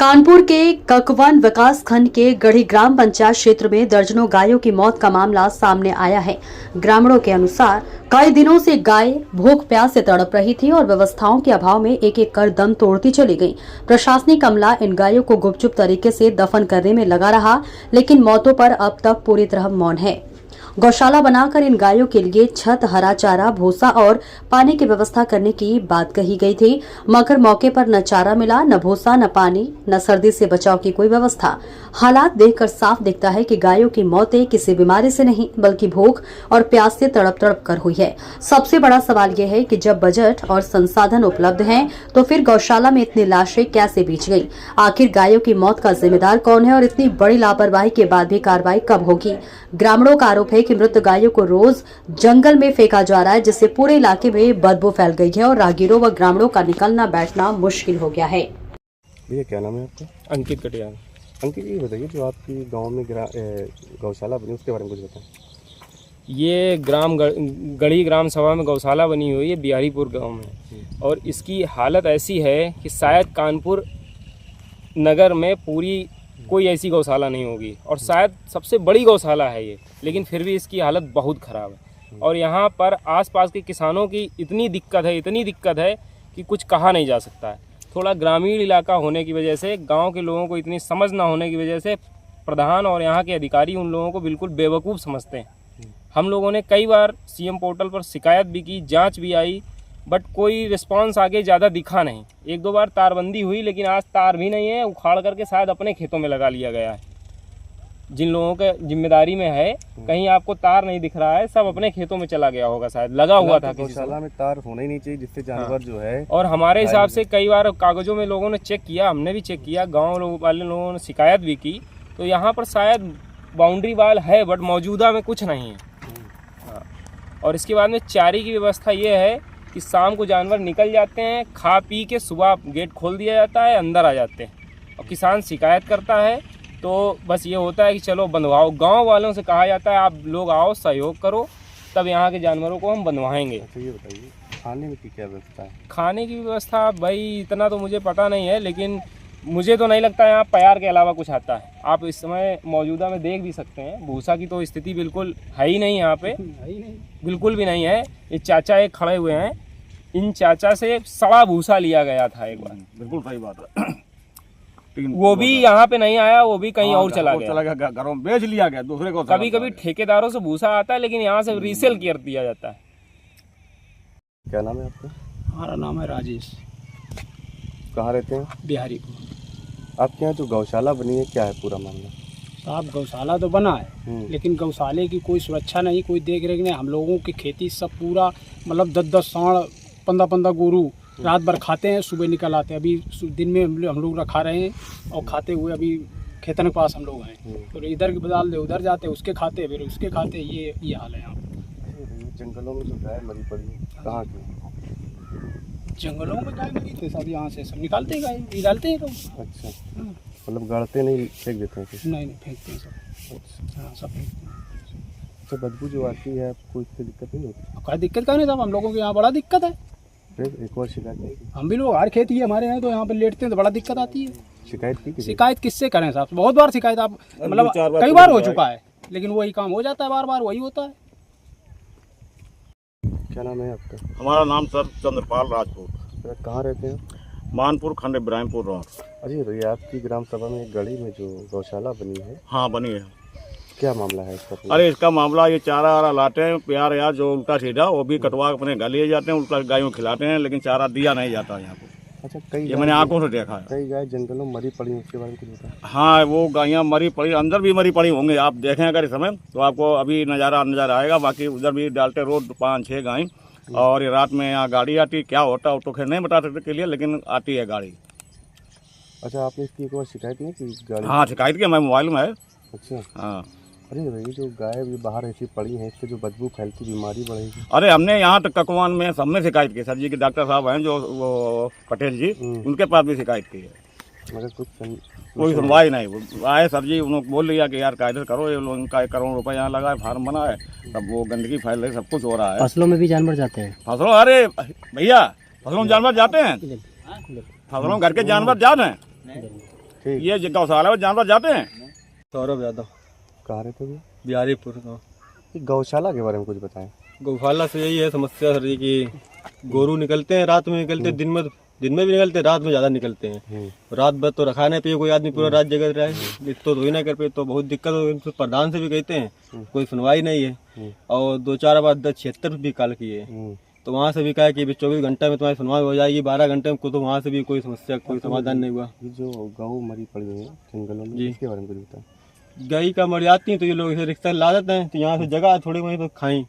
कानपुर के ककवन विकास खंड के गढ़ी ग्राम पंचायत क्षेत्र में दर्जनों गायों की मौत का मामला सामने आया है। ग्रामीणों के अनुसार कई दिनों से गाय भूख प्यास से तड़प रही थी और व्यवस्थाओं के अभाव में एक एक कर दम तोड़ती चली गई। प्रशासनिक अमला इन गायों को गुपचुप तरीके से दफन करने में लगा रहा, लेकिन मौतों पर अब तक पूरी तरह मौन है। गौशाला बनाकर इन गायों के लिए छत, हरा चारा, भूसा और पानी की व्यवस्था करने की बात कही गई थी, मगर मौके पर न चारा मिला, न भूसा, न पानी, न सर्दी से बचाव की कोई व्यवस्था। हालात देखकर साफ दिखता है कि गायों की मौतें किसी बीमारी से नहीं बल्कि भूख और प्यास से तड़प तड़प कर हुई है। सबसे बड़ा सवाल यह है कि जब बजट और संसाधन उपलब्ध हैं, तो फिर गौशाला में इतनी लाशें कैसे बीच गई? आखिर गायों की मौत का जिम्मेदार कौन है और इतनी बड़ी लापरवाही के बाद भी कार्रवाई कब होगी? ग्रामीणों का आरोप है कि मृत गायों को रोज जंगल में फेंका जा रहा है, जिससे पूरे इलाके में बदबू फैल गई है और राहगीरों व ग्रामीणों का निकलना बैठना मुश्किल हो गया है। भैया क्या नाम है आपका? अंकित कटियार। अंकित जी बताइए, जो आपकी गांव में गौशाला बनी उसके बारे में कुछ बताएं। ये गढ़ी ग्राम सभा में गौशाला बनी हुई है बिहारीपुर गांव में, और इसकी हालत ऐसी है कि शायद कानपुर नगर में पूरी कोई ऐसी गौशाला नहीं होगी, और शायद सबसे बड़ी गौशाला है ये, लेकिन फिर भी इसकी हालत बहुत ख़राब है। और यहाँ पर आसपास के किसानों की इतनी दिक्कत है कि कुछ कहा नहीं जा सकता है। थोड़ा ग्रामीण इलाका होने की वजह से, गांव के लोगों को इतनी समझ ना होने की वजह से प्रधान और यहाँ के अधिकारी उन लोगों को बिल्कुल बेवकूफ़ समझते हैं। हम लोगों ने कई बार सीएम पोर्टल पर शिकायत भी की, जांच भी आई, बट कोई रिस्पांस आगे ज़्यादा दिखा नहीं। एक दो बार तारबंदी हुई, लेकिन आज तार भी नहीं है, उखाड़ करके शायद अपने खेतों में लगा लिया गया है। जिन लोगों के जिम्मेदारी में है, कहीं आपको तार नहीं दिख रहा है, सब अपने खेतों में चला गया होगा, शायद लगा हुआ था। गौशाला में तार होना ही नहीं चाहिए, जिससे जानवर जो है। और हमारे हिसाब से कई बार कागजों में लोगों ने चेक किया, हमने भी चेक किया, गाँव वाले लोगों ने शिकायत भी की, तो यहाँ पर शायद बाउंड्री वाल है, बट मौजूदा में कुछ नहीं है। और इसके बाद में चारे की व्यवस्था ये है कि शाम को जानवर निकल जाते हैं, खा पी के सुबह गेट खोल दिया जाता है, अंदर आ जाते हैं, और किसान शिकायत करता है तो बस ये होता है कि चलो बंधवाओ। गांव वालों से कहा जाता है आप लोग आओ, सहयोग करो, तब यहाँ के जानवरों को हम बंधवाएंगे। अच्छा ये बताइए, खाने में क्या व्यवस्था है? खाने की व्यवस्था भाई इतना तो मुझे पता नहीं है, लेकिन मुझे तो नहीं लगता यहाँ प्यार के अलावा कुछ आता है। आप इस समय मौजूदा में देख भी सकते हैं, भूसा की तो स्थिति बिल्कुल है ही नहीं यहाँ पे, बिल्कुल भी नहीं है। ये चाचा एक खड़े हुए हैं, इन चाचा से सड़ा भूसा लिया गया था एक बार। बिल्कुल सही बात है। वो भी यहाँ पे नहीं आया, वो भी कहीं और चला गया, घरों में बेच लिया गया दूसरे को। कभी कभी ठेकेदारों से भूसा आता है, लेकिन यहाँ से रीसेल कर दिया जाता है। क्या नाम है आपका? हमारा नाम है राजेश। कहाँ रहते हैं? बिहारीपुर। आपके यहाँ जो गौशाला बनी है, क्या है पूरा मामला? साहब गौशाला तो बना है, लेकिन गौशाले की कोई सुरक्षा नहीं, कोई देख रेख नहीं। हम लोगों की खेती सब पूरा मतलब 10-10 सांड, 15-15 गोरू रात भर खाते हैं, सुबह निकल आते हैं। अभी दिन में हम लोग रखा रहे हैं और खाते हुए अभी खेतन के पास हम लोग हैं, तो इधर के बदल दे उधर जाते हैं, उसके खाते फिर उसके खाते, ये हाल है यहाँ। जंगलों में जो गाय मरी पड़ी है, कहाँ की? जंगलों में गाय मरी थी, सब यहाँ से सब निकालते हैं, गाय डालते हैं लोग। अच्छा, मतलब गाड़ते नहीं, फेंक देते हैं? नहीं फेंकते हैं सब। अच्छा हाँ, सब फेंकते हैं। अच्छा, बदबू जो आती है आपको इससे दिक्कत नहीं होती? कोई दिक्कत का नहीं साहब, हम लोगों के यहाँ बड़ा दिक्कत है। एक और शिकायत नहीं? हम भी लोग हर खेती है हमारे यहाँ, तो यहाँ पे लेटते हैं तो बड़ा दिक्कत आती है। शिकायत की? शिकायत किससे करें साहब? बहुत बार शिकायत, आप मतलब कई बार हो चुका है, लेकिन वही काम हो जाता है, बार बार वही होता है। क्या नाम है आपका? हमारा नाम सर चंद्रपाल राजपूत। कहाँ रहते हैं? मानपुर खंड इब्राहिमपुर रोड। अजी भैया, तो आपकी ग्राम सभा में गढ़ी में जो गौशाला बनी है, हाँ बनी है। क्या मामला है इसका? अरे इसका मामला ये चारा वारा लाते हैं, प्यार यार जो उल्टा सीधा, वो भी कटवा अपने घर लिए जाते हैं, उल्टा गायों खिलाते हैं, लेकिन चारा दिया नहीं जाता यहाँ पे। अच्छा, कई ये मैंने आंखों से देखा है। कई गाय जंगलों में मरी पड़ी, उसके बारे में कुछ बताएं। हाँ, वो गायें मरी पड़ी, अंदर भी मरी पड़ी होंगी, आप देखें अगर इस समय तो आपको अभी नज़ारा आएगा। बाकी उधर भी डालते रोड 5-6 गायें, और ये रात में यहाँ गाड़ी आती, क्या होता है तो खैर नहीं बता सकते के लिए, लेकिन आती है गाड़ी। अच्छा, आपने इसकी एक बार शिकायत नहीं की गाड़ी? हाँ शिकायत की, हमारे मोबाइल में है। अच्छा हाँ। अरे भाई, जो गाय भी बाहर ऐसी पड़ी है, इससे जो बदबू फैलती बीमारी बढ़ेगी। अरे हमने यहाँ तक ककवान में सबने शिकायत की, सर जी के डॉक्टर साहब हैं जो वो पटेल जी, उनके पास भी शिकायत की है, मगर कोई सुनवाई नहीं। वो आए सर जी, उन्होंने बोल लिया कि यार कायदे करो, ये लोग का 1 करोड़ रुपए यहाँ लगा है, फार्म बना है, सब वो गंदगी फैल रही, सब कुछ हो रहा है। फसलों में भी जानवर जाते हैं? फसलों, अरे भैया फसलों में जानवर जाते हैं, फसलों में घर के जानवर जाते हैं। ठीक। ये गौशाला में जानवर जाते हैं। सौरभ यादव, कहाँ रहते हो भैया? बिहारीपुर गाँव। ये गौशाला के बारे में कुछ बताएं। गौशाला से यही है समस्या सर कि गोरू निकलते हैं, रात में निकलते हैं, दिन में भी निकलते हैं, रात में ज़्यादा निकलते हैं। रात भर तो रखा नहीं पे कोई आदमी पूरा रात जगह रहे, तो ही ना कर पे, तो बहुत दिक्कत हो। तो प्रधान से भी कहते हैं, कोई सुनवाई नहीं है। और 2-4 बार 76 भी कॉल किए, तो वहाँ से भी कहा कि 24 घंटे में तुम्हारी सुनवाई हो जाएगी, 12 घंटे में, तो वहाँ से भी कोई समस्या, कोई समाधान नहीं हुआ। ये जो गौ मरी पड़ी हुई है जंगलों में, जी। इसके बारे में कुछ बताएं। गाय का मर जाती है तो ये लोग इसे रिक्शा ला देते हैं, तो यहाँ से जगह थोड़ी वहीं तो खाई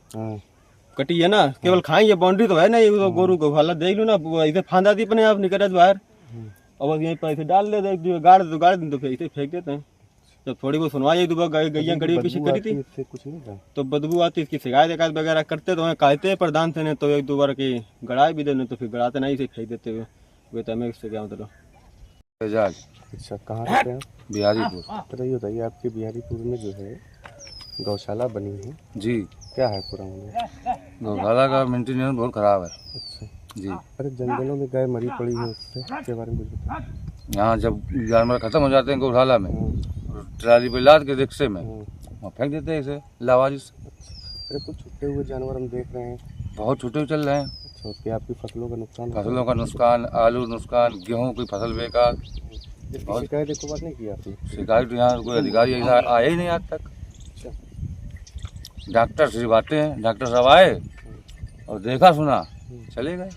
कटी है ना, केवल खाई, ये बाउंड्री तो है ना, ये तो गोरू गौशाला देख लो ना, ऐसे फांदा दी अपने आप निकल बाहर, और बस यहीं पर ऐसे डाल देते हैं, गाड़ दे तो फिर ऐसे फेंक देते हैं। जब थोड़ी बहुत सुनवाई, 2 बार गैया गड़ी पीछे करी थी, इससे कुछ नहीं था। तो बदबू आती, इसकी शिकायत वगैरह करते तो कहते हैं प्रधान से, ने तो 1-2 बार की गड़ाई भी देने, तो फिर गड़ाते नहीं, इसे फेंक देते हुए, वे तो हमें इससे क्या मतलब। एजाज, अच्छा कहाँ रहते हैं आप? बिहारीपुर। तो ये बताइए, आपके बिहारीपुर में जो है गौशाला बनी है, जी, क्या है पूरा मामला? गौशाला का मेंटेनेंस बहुत खराब है। अच्छा, जी, अरे जंगलों में गाय मरी पड़ी है, उसके बारे में कुछ बताएं। यहाँ जब जानवर खत्म हो जाते हैं गौशाला में, ट्राली पे लाद के रिक्शे में वहाँ फेंक देते हैं इसे लावारिस। अरे कुछ छुट्टे हुए जानवर हम देख रहे हैं। बहुत छूटे चल रहे हैं। अच्छा, उसके आपकी फसलों का नुकसान होता है? फसलों का नुकसान, आलू नुकसान, गेहूँ की फसल बेकार। इसकी शिकायत एक बार नहीं की आपने? शिकायत यहाँ कोई अधिकारी ऐसा आया ही नहीं आज तक। डॉक्टर सिर्फ आते हैं, डॉक्टर साहब आए और देखा सुना चले गए।